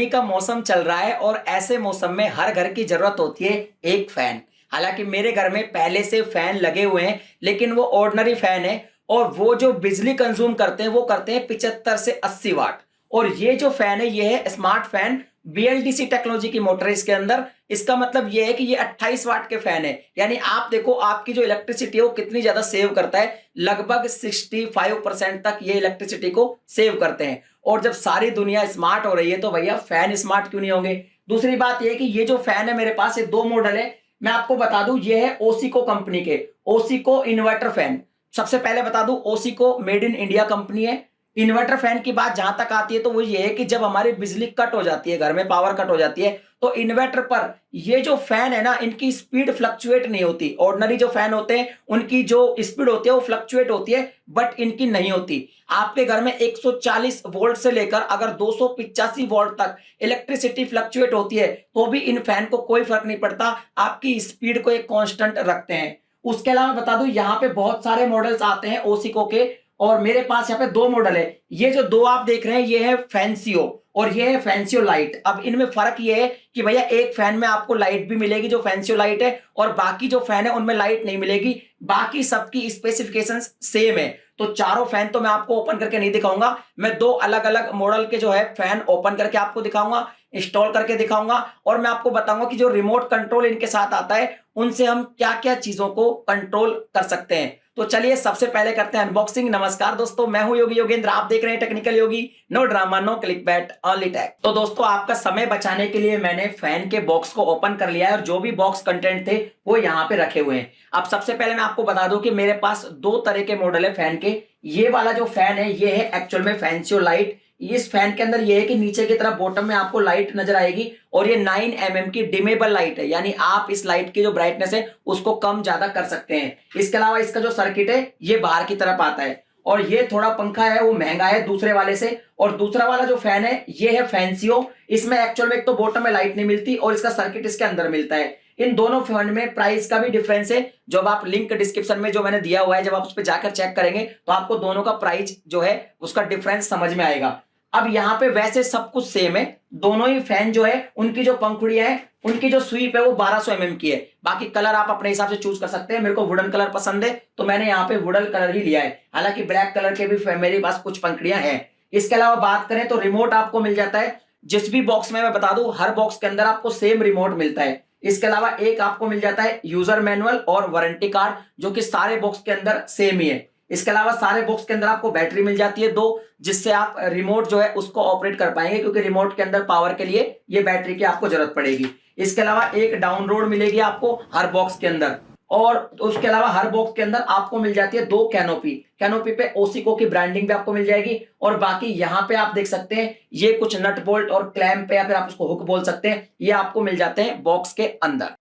गर्मी का मौसम चल रहा है और ऐसे मौसम में हर घर की जरूरत होती है एक फैन। हालांकि मेरे घर में पहले से फैन लगे हुए हैं, लेकिन वो ऑर्डिनरी फैन है और वो जो बिजली कंज्यूम करते हैं वो करते हैं 75 से 80 वाट। और ये जो फैन है ये है स्मार्ट फैन, बीएलडीसी टेक्नोलॉजी की मोटर है इसके अंदर। इसका मतलब ये है कि ये 28 वाट के फैन है, यानी आप देखो आपकी जो इलेक्ट्रिसिटी है वो कितनी ज्यादा सेव करता है। लगभग 65% तक ये इलेक्ट्रिसिटी को सेव करते हैं। और जब सारी दुनिया स्मार्ट हो रही है तो भैया फैन स्मार्ट क्यों नहीं होंगे। दूसरी बात यह है कि ये जो फैन है मेरे पास ये 2 मॉडल है। मैं आपको बता दूं ये है ओसिको कंपनी के, ओसिको इन्वर्टर फैन। सबसे पहले बता दूं ओसिको मेड इन इंडिया कंपनी है। इन्वर्टर फैन की बात जहां तक आती है तो वो ये है कि जब हमारी बिजली कट हो जाती है, घर में पावर कट हो जाती है, तो इन्वर्टर पर ये जो फैन है ना इनकी स्पीड फ्लक्चुएट नहीं होती। ऑर्डिनरी जो फैन होते हैं उनकी जो स्पीड होती है वो फ्लक्चुएट होती है, बट इनकी नहीं होती। आपके घर में 140 वोल्ट से लेकर अगर 285 वोल्ट तक इलेक्ट्रिसिटी फ्लक्चुएट होती है तो भी इन फैन को कोई फर्क नहीं पड़ता, आपकी स्पीड को एक कांस्टेंट रखते हैं। उसके अलावा बता दूं यहाँ पे बहुत सारे मॉडल्स आते हैं ओसिको के, और मेरे पास यहाँ पे 2 मॉडल है। ये जो 2 आप देख रहे हैं ये है फैंसियो और ये है फैंसियो लाइट। अब इनमें फर्क ये है कि भैया एक फैन में आपको लाइट भी मिलेगी जो फैंसियो लाइट है, और बाकी जो फैन है उनमें लाइट नहीं मिलेगी। बाकी सबकी स्पेसिफिकेशंस सेम है। तो चारों फैन तो मैं आपको ओपन करके नहीं दिखाऊंगा, मैं 2 अलग अलग मॉडल के जो है फैन ओपन करके आपको दिखाऊंगा, इंस्टॉल करके दिखाऊंगा, और मैं आपको बताऊंगा कि जो रिमोट कंट्रोल इनके साथ आता है उनसे हम क्या क्या चीजों को कंट्रोल कर सकते हैं। तो चलिए सबसे पहले करते हैं अनबॉक्सिंग। नमस्कार दोस्तों, मैं हूं योगी योगेंद्र, आप देख रहे हैं technical Yogi. No drama no click bait only tech. तो दोस्तों आपका समय बचाने के लिए मैंने फैन के बॉक्स को ओपन कर लिया है और जो भी बॉक्स कंटेंट थे वो यहाँ पे रखे हुए हैं। अब सबसे पहले मैं आपको बता दूं कि मेरे पास 2 तरह के मॉडल है फैन के। ये वाला जो फैन है ये है एक्चुअल में फैंसियो लाइट। इस फैन के अंदर ये है कि नीचे की तरफ बॉटम में आपको लाइट नजर आएगी और ये 9 mm की डिमेबल लाइट है, यानी आप इस लाइट की जो ब्राइटनेस है उसको कम ज्यादा कर सकते हैं। इसके अलावा इसका जो सर्किट है ये बाहर की तरफ आता है, और ये थोड़ा पंखा है वो महंगा है दूसरे वाले से। और दूसरा वाला जो फैन है ये है फैंसियो। इसमें एक्चुअल में एक तो बॉटम में लाइट नहीं मिलती और इसका सर्किट इसके अंदर मिलता है। इन दोनों फैन में प्राइस का भी डिफरेंस है, जब आप लिंक डिस्क्रिप्शन में जो मैंने दिया हुआ है जब आप उस पर जाकर चेक करेंगे तो आपको दोनों का प्राइस जो है उसका डिफरेंस समझ में आएगा। अब यहाँ पे वैसे सब कुछ सेम है, दोनों ही फैन जो है उनकी जो पंखुड़ियां है उनकी जो स्वीप है वो 1200 mm की है। बाकी कलर आप अपने हिसाब से चूज कर सकते हैं। मेरे को वुडन कलर पसंद है तो मैंने यहाँ पे वुडन कलर ही लिया है। हालांकि ब्लैक कलर के भी मेरे पास कुछ पंखुड़ियां हैं। इसके अलावा बात करें तो रिमोट आपको मिल जाता है जिस भी बॉक्स में। मैं बता दूं हर बॉक्स के अंदर आपको सेम रिमोट मिलता है। इसके अलावा एक आपको मिल जाता है यूजर मैनुअल और वारंटी कार्ड, जो कि सारे बॉक्स के अंदर सेम ही है। इसके अलावा सारे बॉक्स के अंदर आपको बैटरी मिल जाती है 2, जिससे आप रिमोट जो है उसको ऑपरेट कर पाएंगे, क्योंकि रिमोट के अंदर पावर के लिए ये बैटरी की आपको जरूरत पड़ेगी। इसके अलावा एक डाउनलोड मिलेगी आपको हर बॉक्स के अंदर, और उसके अलावा हर बॉक्स के अंदर आपको मिल जाती है 2 कैनोपी। कैनोपी पे ओसिको की ब्रांडिंग भी आपको मिल जाएगी। और बाकी यहाँ पे आप देख सकते हैं ये कुछ नट बोल्ट और क्लैंप पे, या फिर आप उसको हुक बोल सकते हैं, ये आपको मिल जाते हैं बॉक्स के अंदर।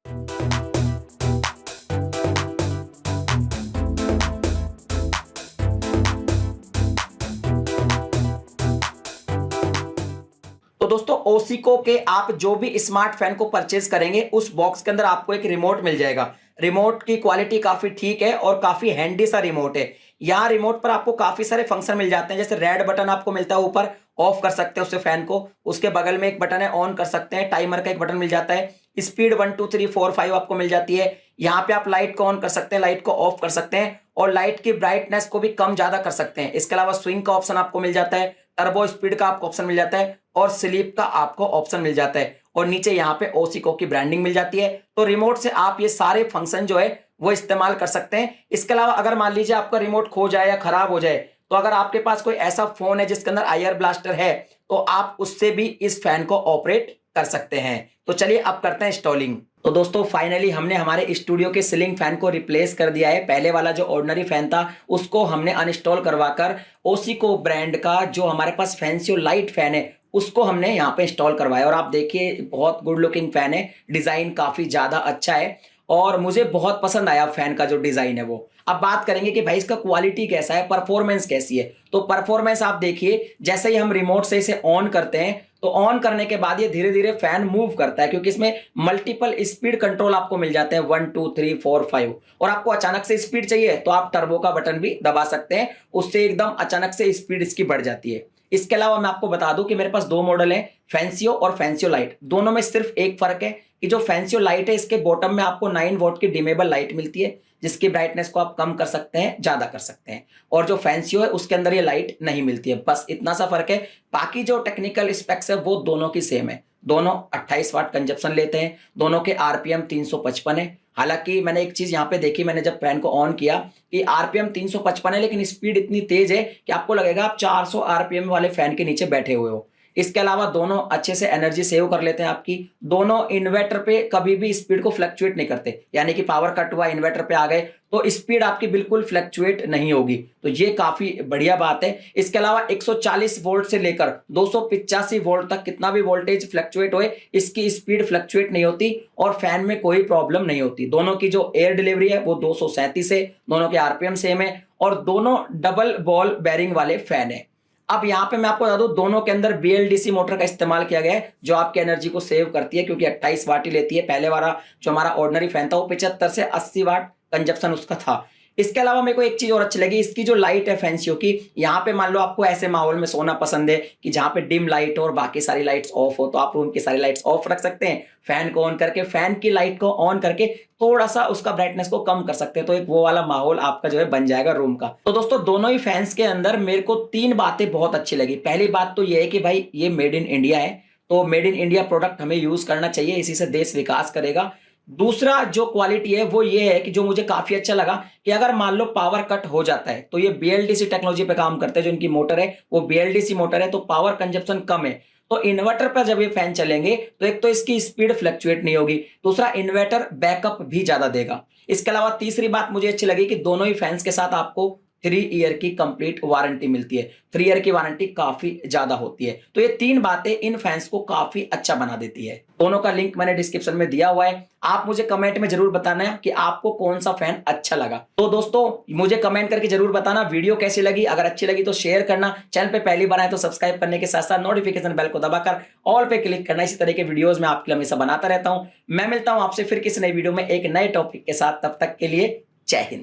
तो दोस्तों ओसिको के आप जो भी स्मार्ट फैन को परचेज करेंगे उस बॉक्स के अंदर आपको एक रिमोट मिल जाएगा। रिमोट की क्वालिटी काफी ठीक है और काफी हैंडी सा रिमोट है। यहाँ रिमोट पर आपको काफी सारे फंक्शन मिल जाते हैं, जैसे रेड बटन आपको मिलता है ऊपर, ऑफ कर सकते हैं उससे फैन को। उसके बगल में एक बटन है ऑन कर सकते हैं। टाइमर का एक बटन मिल जाता है। स्पीड 1 2 3 4 5 आपको मिल जाती है। यहाँ पे आप लाइट को ऑन कर सकते हैं, लाइट को ऑफ कर सकते हैं, और लाइट की ब्राइटनेस को भी कम ज्यादा कर सकते हैं। इसके अलावा स्विंग का ऑप्शन आपको मिल जाता है, टर्बो स्पीड का आपको ऑप्शन मिल जाता है, और स्लीप का आपको ऑप्शन मिल जाता है। और नीचे यहाँ पे ओसिको की ब्रांडिंग मिल जाती है। तो रिमोट से आप ये सारे फंक्शन जो है वो इस्तेमाल कर सकते हैं। इसके अलावा अगर मान लीजिए आपका रिमोट खो जाए या खराब हो जाए, तो अगर आपके पास कोई ऐसा फोन है जिसके अंदर आईआर ब्लास्टर है तो आप उससे भी इस फैन को ऑपरेट कर सकते हैं। तो चलिए अब करते हैं इंस्टॉलिंग। तो दोस्तों फाइनली हमने हमारे स्टूडियो के सीलिंग फैन को रिप्लेस कर दिया है। पहले वाला जो ऑर्डिनरी फैन था उसको हमने अनइंस्टॉल करवाकर ओसिको ब्रांड का जो हमारे पास फैंसियो लाइट फैन है उसको हमने यहाँ पे इंस्टॉल करवाया। और आप देखिए बहुत गुड लुकिंग फैन है, डिजाइन काफी ज्यादा अच्छा है और मुझे बहुत पसंद आया फैन का जो डिजाइन है वो। अब बात करेंगे कि भाई इसका क्वालिटी कैसा है, परफॉर्मेंस कैसी है। तो परफॉर्मेंस आप देखिए, जैसे ही हम रिमोट से इसे ऑन करते हैं तो ऑन करने के बाद ये धीरे धीरे फैन मूव करता है, क्योंकि इसमें मल्टीपल स्पीड कंट्रोल आपको मिल जाते हैं 1 2 3 4 5। और आपको अचानक से स्पीड चाहिए तो आप टर्बो का बटन भी दबा सकते हैं, उससे एकदम अचानक से स्पीड इसकी बढ़ जाती है। इसके अलावा मैं आपको बता दूं कि मेरे पास दो मॉडल हैं, फैंसियो और फैंसियो लाइट। दोनों में सिर्फ एक फर्क है कि जो फैंसियो लाइट है इसके बॉटम में आपको 9 वॉट की डिमेबल लाइट मिलती है, जिसकी ब्राइटनेस को आप कम कर सकते हैं, ज्यादा कर सकते हैं। और जो फैंसियो है उसके अंदर ये लाइट नहीं मिलती है, बस इतना सा फर्क है। बाकी जो टेक्निकल स्पेक्स है वो दोनों की सेम है। दोनों 28 वाट कंजप्शन लेते हैं, दोनों के आरपीएम 355 है। हालांकि मैंने एक चीज यहाँ पे देखी, मैंने जब फैन को ऑन किया कि आरपीएम 355 है लेकिन स्पीड इतनी तेज है कि आपको लगेगा आप 400 आरपीएम वाले फैन के नीचे बैठे हुए हो। इसके अलावा दोनों अच्छे से एनर्जी सेव कर लेते हैं आपकी। दोनों इन्वर्टर पे कभी भी स्पीड को फ्लक्चुएट नहीं करते, यानी कि पावर कट हुआ, इन्वर्टर पे आ गए तो स्पीड आपकी बिल्कुल फ्लक्चुएट नहीं होगी, तो ये काफी बढ़िया बात है। इसके अलावा 140 वोल्ट से लेकर 285 वोल्ट तक कितना भी वोल्टेज फ्लक्चुएट होए, इसकी स्पीड फ्लक्चुएट नहीं होती और फैन में कोई प्रॉब्लम नहीं होती। दोनों की जो एयर डिलीवरी है वो 237 है, दोनों के आरपीएम सेम है और दोनों डबल बॉल बेरिंग वाले फैन है। अब यहाँ पे मैं आपको बता दूं, दोनों के अंदर बीएलडीसी मोटर का इस्तेमाल किया गया है जो आपकी एनर्जी को सेव करती है, क्योंकि 28 वाट ही लेती है। पहले वाला जो हमारा ऑर्डिनरी फैन था वो 75 से 80 वाट कंजप्शन उसका था। इसके अलावा मेरे को एक चीज और अच्छी लगी, इसकी जो लाइट है फैंसियो की, यहाँ पे मान लो आपको ऐसे माहौल में सोना पसंद है कि जहाँ पे डिम लाइट हो और बाकी सारी लाइट्स ऑफ हो, तो आप रूम की सारी लाइट्स ऑफ रख सकते हैं। फैन को ऑन करके, फैन की लाइट को ऑन करके थोड़ा सा उसका ब्राइटनेस को कम कर सकते हैं, तो एक वो वाला माहौल आपका जो है बन जाएगा रूम का। तो दोस्तों दोनों ही फैंस के अंदर मेरे को 3 बातें बहुत अच्छी लगी। पहली बात तो ये है कि भाई ये मेड इन इंडिया है, तो मेड इन इंडिया प्रोडक्ट हमें यूज करना चाहिए, इसी से देश विकास करेगा। दूसरा जो क्वालिटी है वो ये है कि जो मुझे काफी अच्छा लगा कि अगर मान लो पावर कट हो जाता है तो ये बीएलडीसी टेक्नोलॉजी पे काम करते हैं, जो इनकी मोटर है वो बीएलडीसी मोटर है, तो पावर कंजप्शन कम है। तो इन्वर्टर पर जब ये फैन चलेंगे तो एक तो इसकी स्पीड फ्लक्चुएट नहीं होगी, दूसरा इन्वर्टर बैकअप भी ज्यादा देगा। इसके अलावा तीसरी बात मुझे अच्छी लगी कि दोनों ही फैंस के साथ आपको 3 ईयर की कंप्लीट वारंटी मिलती है। 3 ईयर की वारंटी काफी ज्यादा होती है, तो ये 3 बातें इन फैंस को काफी अच्छा बना देती है। दोनों का लिंक मैंने डिस्क्रिप्शन में दिया हुआ है, आप मुझे कमेंट में जरूर बताना है कि आपको कौन सा फैन अच्छा लगा। तो दोस्तों मुझे कमेंट करके जरूर बताना वीडियो कैसी लगी, अगर अच्छी लगी तो शेयर करना, चैनल पे पहली बार आए तो सब्सक्राइब करने के साथ साथ नोटिफिकेशन बेल को दबाकर ऑल पे क्लिक करना। इसी तरह के वीडियोस मैं आपके लिए हमेशा बनाता रहता हूं। मैं मिलता हूं आपसे फिर किसी नई वीडियो में एक नए टॉपिक के साथ, तब तक के लिए जय हिंद।